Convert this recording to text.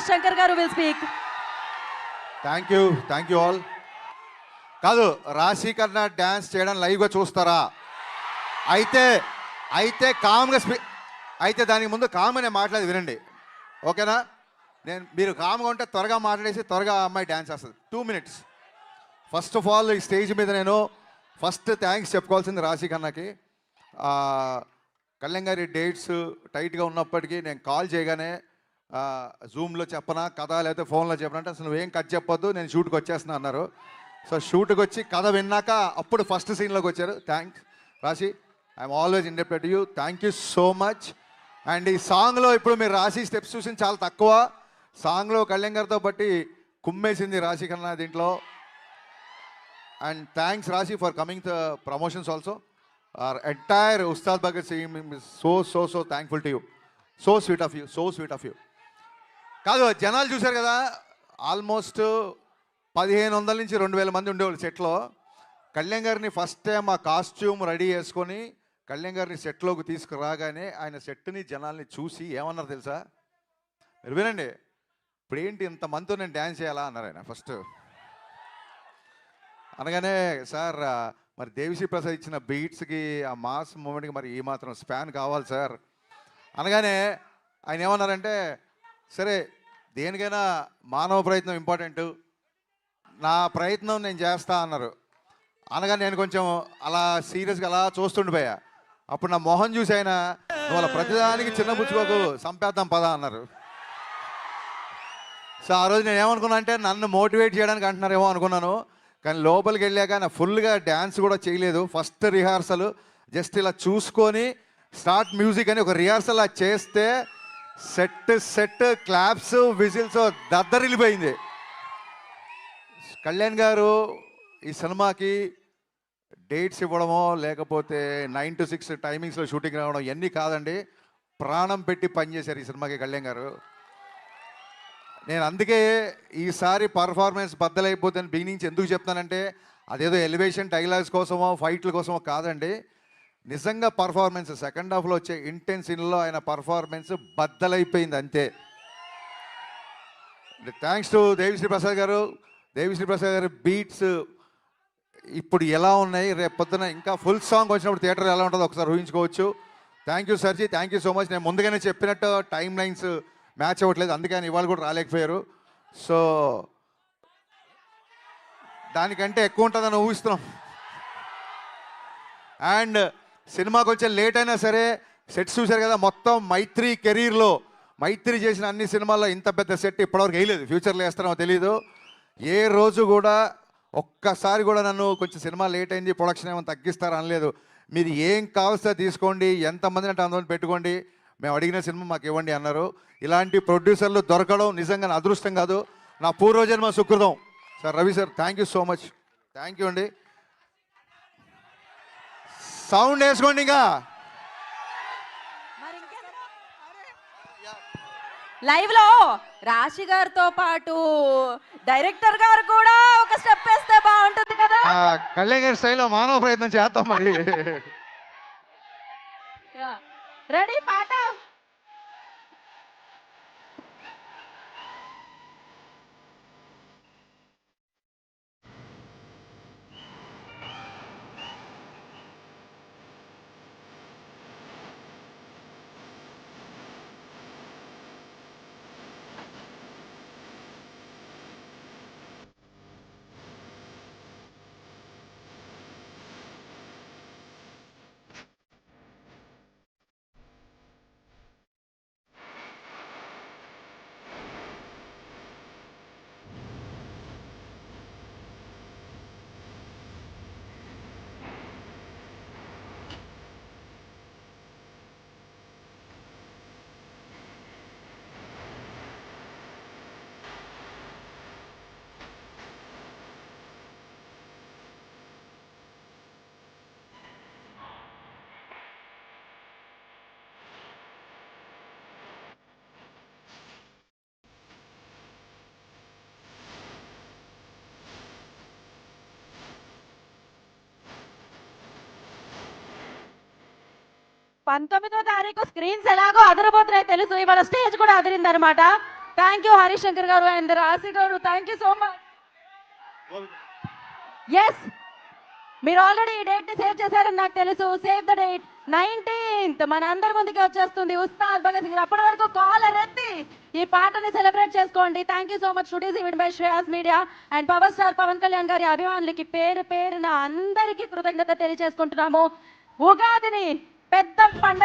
Shankar garu will speak. Thank you all. కాదు, రాశి కన్నా డ్యాన్స్ చేయడం లైవ్గా చూస్తారా? అయితే కామ్గా అయితే దానికి ముందు కామ్ నేను మాట్లాడి వినండి, ఓకేనా? మీరు కామ్గా ఉంటే త్వరగా మాట్లాడేసి త్వరగా అమ్మాయి డ్యాన్స్ చేస్తుంది. 2 minutes. ఫస్ట్ ఆఫ్ ఆల్ ఈ స్టేజ్ మీద నేను ఫస్ట్ థ్యాంక్స్ చెప్పుకోవాల్సింది రాశి కన్నాకి. కళ్యాణ్ గారి డేట్స్ టైట్గా ఉన్నప్పటికీ నేను కాల్ చేయగానే జూమ్లో చెప్పనా కథ లేకపోతే ఫోన్లో చెప్పనంటే అసలు నువ్వేం కథ చెప్పొద్దు, నేను షూట్కి వచ్చేస్తున్నా అన్నారు. సో షూట్కి వచ్చి కథ విన్నాక అప్పుడు ఫస్ట్ సీన్లోకి వచ్చారు. థ్యాంక్స్ రాశి, I'm always independent you. Thank you so much. And ఈ సాంగ్లో ఇప్పుడు మీరు రాశి స్టెప్స్ చూసిన చాలా తక్కువ, సాంగ్లో కళ్యాణ్ గారితో బట్టి కుమ్మేసింది రాశి కన్నా దీంట్లో. అండ్ థ్యాంక్స్ రాశి for coming the promotions also. our entire Ustad Bhagat team is so thankful to you. So sweet of you. కాదు, జనాలు చూశారు కదా, ఆల్మోస్ట్ 1500 నుంచి 2000 మంది ఉండేవాళ్ళు సెట్లో. కళ్యాణ్ గారిని ఫస్ట్ టైం ఆ కాస్ట్యూమ్ రెడీ చేసుకొని కళ్యాణ్ గారిని సెట్లోకి తీసుకురాగానే ఆయన సెట్ని జనాల్ని చూసి ఏమన్నారు తెలుసా? మీరు వినండి. ఇప్పుడు ఏంటి ఇంతమందితో నేను డ్యాన్స్ చేయాలా అన్నారు ఆయన ఫస్ట్. అనగానే సార్ మరి దేవిశ్రీ ప్రసాద్ ఇచ్చిన బీట్స్కి ఆ మాస్ మూమెంట్కి మరి ఈ మాత్రం స్పాన్ కావాలి సార్ అనగానే ఆయన ఏమన్నారంటే, సరే దేనికైనా మానవ ప్రయత్నం ఇంపార్టెంట్, నా ప్రయత్నం నేను చేస్తా అన్నారు. అనగా నేను కొంచెం అలా సీరియస్గా అలా చూస్తుండిపోయా. అప్పుడు నా మొహం చూసి ఆయన, నువ్వు అలా ప్రతిదానికి చిన్న పుచ్చుకోకు, సంపేద్దాం పదా అన్నారు. సో ఆ రోజు నేను ఏమనుకున్నా అంటే నన్ను మోటివేట్ చేయడానికి అంటున్నారేమో అనుకున్నాను. కానీ లోపలికి వెళ్ళాక నా ఫుల్గా డ్యాన్స్ కూడా చేయలేదు. ఫస్ట్ రిహార్సల్ జస్ట్ ఇలా చూసుకొని స్టార్ట్ మ్యూజిక్ అని ఒక రిహార్సల్ అలా చేస్తే సెట్ క్లాప్స్ విజిల్స్ దద్దరిల్లిపోయింది. కళ్యాణ్ గారు ఈ సినిమాకి డేట్స్ ఇవ్వడమో లేకపోతే 9 to 6 టైమింగ్స్లో షూటింగ్ రావడం ఇవన్నీ కాదండి, ప్రాణం పెట్టి పనిచేశారు ఈ సినిమాకి కళ్యాణ్ గారు. నేను అందుకే ఈసారి పర్ఫార్మెన్స్ బద్దలైపోతుంది బిగినింగ్స్ ఎందుకు చెప్తానంటే, అదేదో ఎలివేషన్ డైలాగ్స్ కోసమో ఫైట్ల కోసమో కాదండి, నిజంగా పర్ఫార్మెన్స్ సెకండ్ హాఫ్లో వచ్చే ఇంటెన్స్ సీన్లో ఆయన పర్ఫార్మెన్స్ బద్దలైపోయింది అంతే. థ్యాంక్స్ టు దేవిశ్రీ ప్రసాద్ గారు. దేవిశ్రీ ప్రసాద్ గారి బీట్స్ ఇప్పుడు ఎలా ఉన్నాయి, రేపు పొద్దున ఇంకా ఫుల్ సాంగ్ వచ్చినప్పుడు థియేటర్ ఎలా ఉంటుందో ఒకసారి ఊహించుకోవచ్చు. Thank you సర్జీ, thank you so much. నేను ముందుగానే చెప్పినట్టు టైం లైన్స్ మ్యాచ్ అవ్వట్లేదు, అందుకే ఆయన ఇవాళ కూడా రాలేకపోయారు. సో దానికంటే ఎక్కువ ఉంటుందని ఊహిస్తున్నాం. అండ్ సినిమా కొంచెం లేట్ అయినా సరే సెట్స్ చూశారు కదా, మొత్తం మైత్రి కెరీర్లో మైత్రి చేసిన అన్ని సినిమాల్లో ఇంత పెద్ద సెట్ ఇప్పటివరకు వేయలేదు. ఫ్యూచర్లో వేస్తారో తెలియదు. ఏ రోజు కూడా ఒక్కసారి కూడా నన్ను కొంచెం సినిమా లేట్ అయింది ప్రొడక్షన్ ఏమైనా తగ్గిస్తారా అనలేదు. మీరు ఏం కావాల్సో తీసుకోండి, ఎంతమంది అంటే అంతమంది పెట్టుకోండి, మేము అడిగిన సినిమా మాకు ఇవ్వండి అన్నారు. ఇలాంటి ప్రొడ్యూసర్లు దొరకడం నిజంగా నా అదృష్టం కాదు, నా పూర్వజన్మ సుకృతం. Sir Ravi sir, thank you so much. Thank you అండి. సౌండ్ వేసుకోండి. ఇంకా లైవ్ లో రాశి గారితో పాటు డైరెక్టర్ గారు కూడా ఒక స్టెప్ వేస్తే బాగుంటుంది కదా. కళ్యాణ్ గారి స్టైల్లో మానవ ప్రయత్నం చేస్తాం మరి. రెడీ పాట. పంతొమ్మిదో తారీఖు స్క్రీన్స్ ఎలాగో అదరబోతున్నాయి తెలుసు, ఇవాళ స్టేజ్ కూడా అదిరిందనమాట. థ్యాంక్ యూ హరిశంకర్ గారు అండ్ రాశి గారు, thank you so much. Yes, మీరు ఆల్రెడీ ఈ డేట్ ని సేవ్ చేశారని నాకు తెలుసు. సేవ్ ద డేట్ 19th మన అందరి ముందుకి వచ్చేస్తుంది ఉస్తాద్ భగత్ సింగ్. అప్పటి వరకు కాలర్ ఎత్తి ఈ పాటని సెలబ్రేట్ చేసుకోండి. Thank you so much. Today's event by Shreyas media and power star Pawan Kalyan గారి అభిమానులకి పేరు పేరున అందరికీ కృతజ్ఞత తెలియజేసుకుంటున్నాము. ఉగాదిని పెద్ద పండుగ